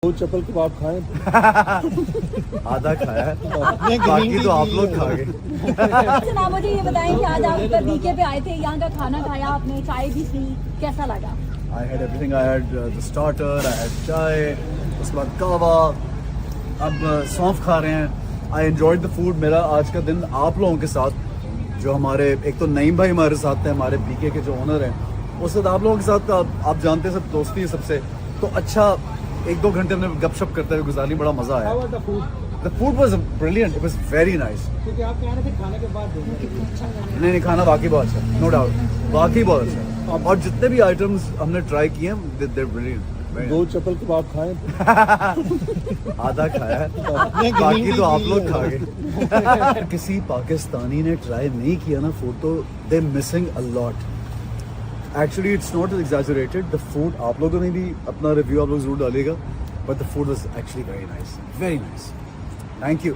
दो चपल कबाब खाए आधा खाया है, बाकी तो आप लोग खा गए। अच्छा मुझे ये बताएं कि आज आप बीके पे आए थे, यहाँ का खाना खाया आपने, चाय भी पी, कैसा लगा? I had everything. I had the starter, I had चाय, उसके बाद कबाब, अब सौंफ खा रहे हैं। I enjoyed the food. मेरा आज का दिन आप लोगों के साथ, जो हमारे एक तो नईम भाई हमारे साथ हैं, हमारे बीके के जो ओनर हैं, उसके साथ आप लोगों के साथ आप जानते हैं सब दोस्ती है सबसे, तो अच्छा 1-2 घंटे हमने गपशप करते हुए गुजारी, बड़ा मजा आया। The food was brilliant. It was very nice. क्योंकि आप कह रहे थे खाने के बाद नहीं खाना वाकई बहुत अच्छा, नो डाउट वाकई बहुत अच्छा। और जितने भी आइटम्स हमने ट्राई किए हैं, they're brilliant. दो चपल कबाब खाए आधा खाया है, बाकी तो आप लोग खा गए। किसी पाकिस्तानी ने ट्राई नहीं किया ना फूड, तो they're missing a lot. Actually, it's not exaggerated. The food, आप लोगों ने भी अपना रिव्यू आप लोग जरूर डालिएगा, but the food was actually very nice. Thank you.